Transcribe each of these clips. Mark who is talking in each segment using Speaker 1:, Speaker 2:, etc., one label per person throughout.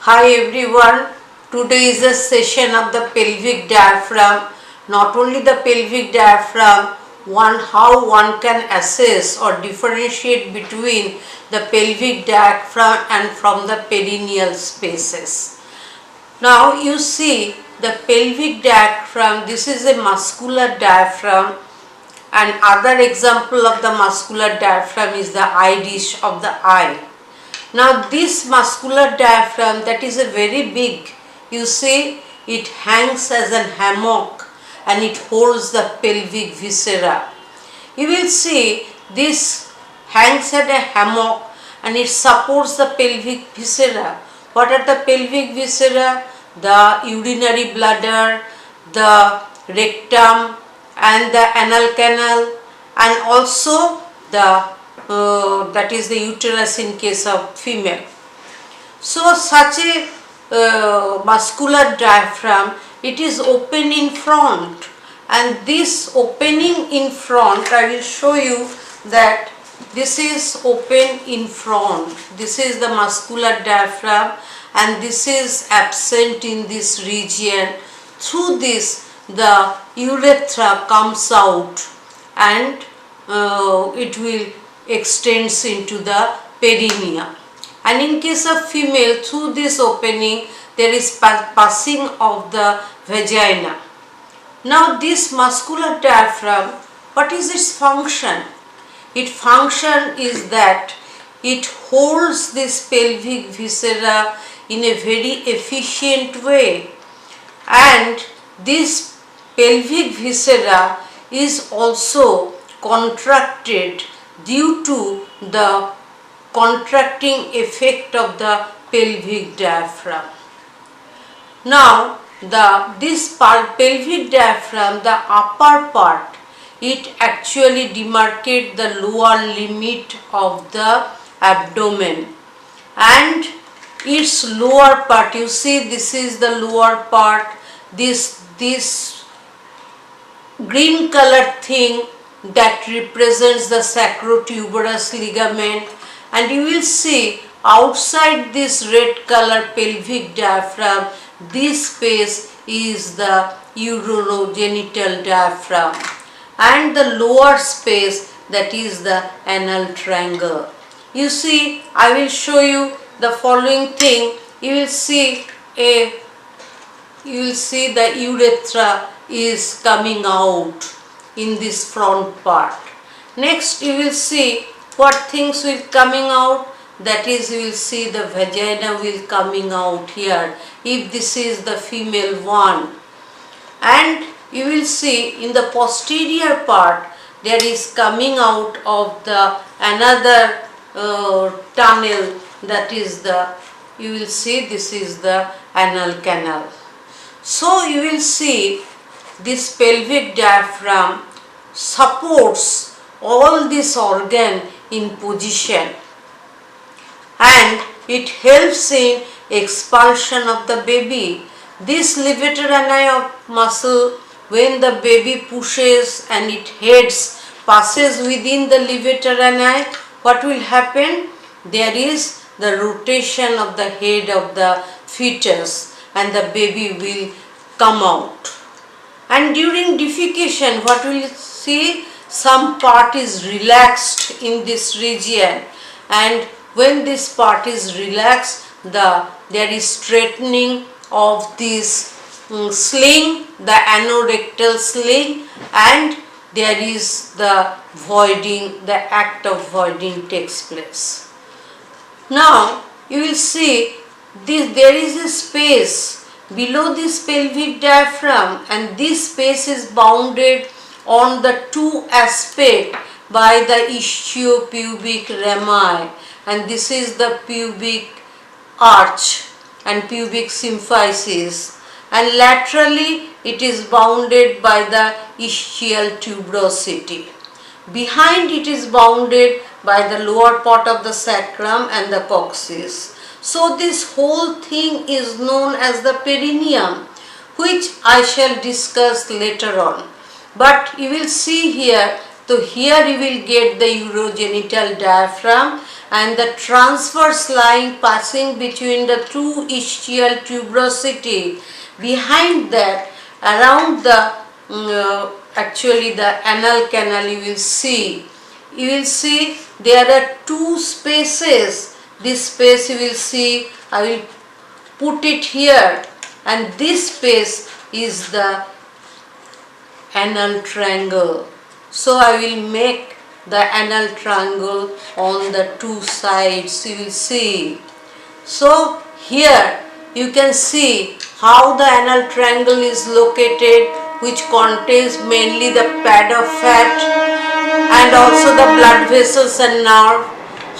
Speaker 1: Hi everyone, today is a session of the pelvic diaphragm. Not only the pelvic diaphragm, how one can assess or differentiate between the pelvic diaphragm and from the perineal spaces. Now you see the pelvic diaphragm, this is a muscular diaphragm, and other example of the muscular diaphragm is the eye dish of the eye. Now this muscular diaphragm, that is a very big, you see it hangs as a hammock and it holds the pelvic viscera. You will see this hangs at a hammock and it supports the pelvic viscera. What are the pelvic viscera? The urinary bladder, the rectum and the anal canal, and also the that is the uterus in case of female. So such a muscular diaphragm, it is open in front, and this opening in front, I will show you that this is open in front. This is the muscular diaphragm and this is absent in this region. Through this the urethra comes out and it will extends into the perineum, and in case of female, through this opening there is passing of the vagina. Now this muscular diaphragm, what is its function? Its function is that it holds this pelvic viscera in a very efficient way, and this pelvic viscera is also contracted due to the contracting effect of the pelvic diaphragm. Now this pelvic diaphragm, the upper part, it actually demarcates the lower limit of the abdomen, and its lower part, you see this is the lower part, this green color thing that represents the sacrotuberous ligament, and you will see outside this red color pelvic diaphragm, this space is the urogenital diaphragm, and the lower space, that is the anal triangle. You see, I will show you the following thing. You will see the urethra is coming out in this front part. Next you will see what things will coming out, that is you will see the vagina will coming out here if this is the female one, and you will see in the posterior part there is coming out of the another tunnel, that is the, you will see this is the anal canal. So you will see this pelvic diaphragm supports all this organ in position, and it helps in expulsion of the baby. This levator ani of muscle, when the baby pushes and it heads passes within the levator ani, what will happen? There is the rotation of the head of the fetus and the baby will come out. And during defecation, what will you see? Some part is relaxed in this region, and when this part is relaxed, there is straightening of this sling, the anorectal sling, and there is the voiding, the act of voiding takes place. Now you will see there is a space below this pelvic diaphragm, and this space is bounded on the two aspects by the ischiopubic rami, and this is the pubic arch and pubic symphysis, and laterally it is bounded by the ischial tuberosity. Behind it is bounded by the lower part of the sacrum and the coccyx. So this whole thing is known as the perineum, which I shall discuss later on. But you will see here So here you will get the urogenital diaphragm and the transverse line passing between the two ischial tuberosity. Behind that, around the actually the anal canal, you will see there are two spaces. This space you will see, I will put it here, and this space is the anal triangle. So I will make the anal triangle on the two sides, you will see. So here you can see how the anal triangle is located, which contains mainly the pad of fat and also the blood vessels and nerve.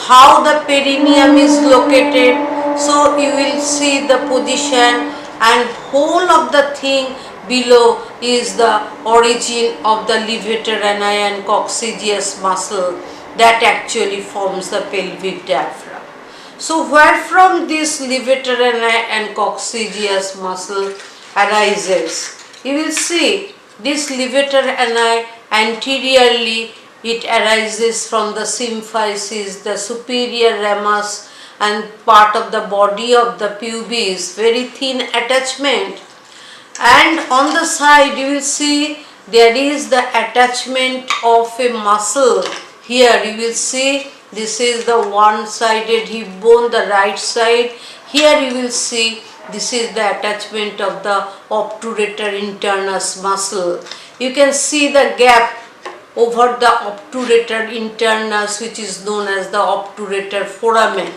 Speaker 1: How the perineum is located, so you will see the position, and whole of the thing below is the origin of the levator ani and coccygeus muscle that actually forms the pelvic diaphragm. So where from this levator ani and coccygeus muscle arises? You will see this levator ani anteriorly, it arises from the symphysis, the superior ramus and part of the body of the pubis, very thin attachment. And on the side you will see there is the attachment of a muscle. Here you will see this is the one-sided hip bone, the right side. Here you will see this is the attachment of the obturator internus muscle. You can see the gap over the obturator internus, which is known as the obturator foramen,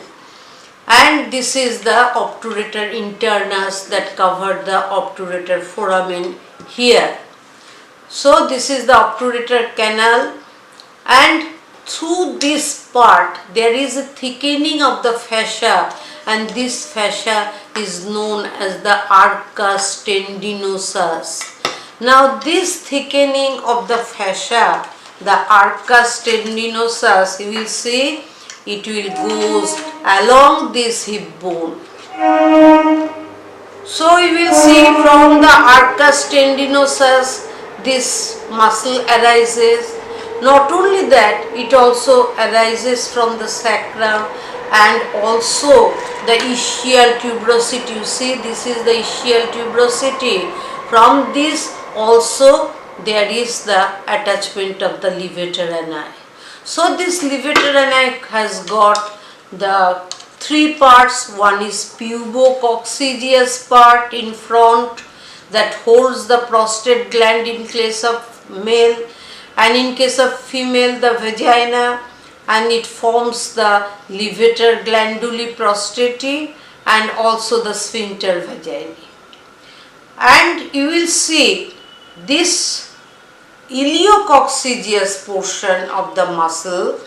Speaker 1: and this is the obturator internus that covered the obturator foramen here. So this is the obturator canal, and through this part there is a thickening of the fascia, and this fascia is known as the arcus tendinosus. Now this thickening of the fascia, the arcus tendinosus, you will see it will goes along this hip bone. So you will see from the arcus tendinosus this muscle arises. Not only that, it also arises from the sacrum and also the ischial tuberosity. You see, this is the ischial tuberosity. From this also there is the attachment of the levator ani. So this levator ani has got the three parts. One is pubococcygeus part in front that holds the prostate gland in case of male, and in case of female the vagina, and it forms the levator glanduli prostati and also the sphincter vaginae. And you will see this iliococcygeus portion of the muscle,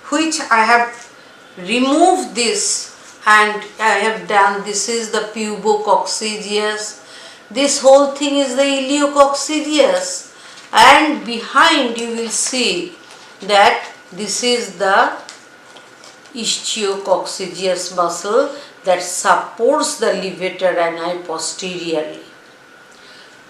Speaker 1: which I have removed this and I have done, this is the pubococcygeus, this whole thing is the iliococcygeus, and behind you will see that this is the ischio-coccygeus muscle that supports the levator ani posteriorly.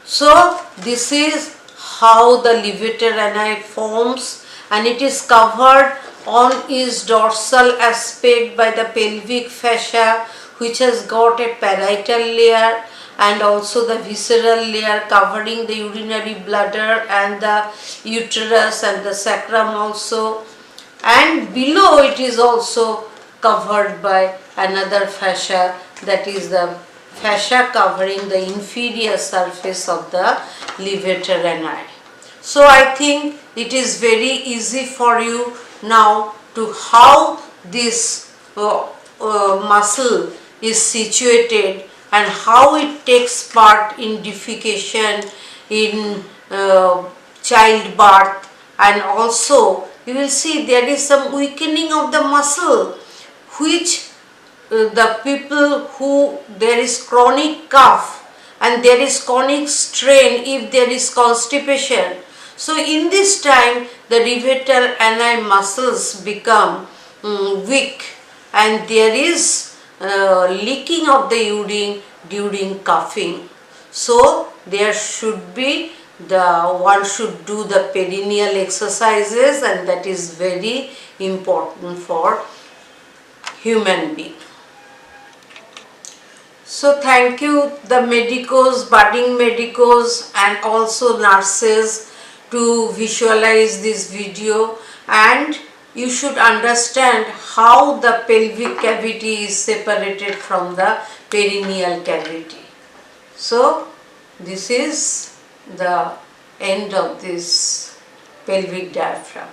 Speaker 1: So this is how the levator ani forms, and it is covered on its dorsal aspect by the pelvic fascia, which has got a parietal layer and also the visceral layer covering the urinary bladder and the uterus and the sacrum also, and below it is also covered by another fascia, that is the fascia covering the inferior surface of the levator ani. So I think it is very easy for you now to how this muscle is situated and how it takes part in defecation, in childbirth, and also you will see there is some weakening of the muscle, which the people who there is chronic cough and there is chronic strain if there is constipation. So in this time the levator ani muscles become weak and there is leaking of the urine during coughing. So there should be one should do the perineal exercises, and that is very important for human being. So thank you the medicos, budding medicos and also nurses to visualize this video, and you should understand how the pelvic cavity is separated from the perineal cavity. So this is the end of this pelvic diaphragm.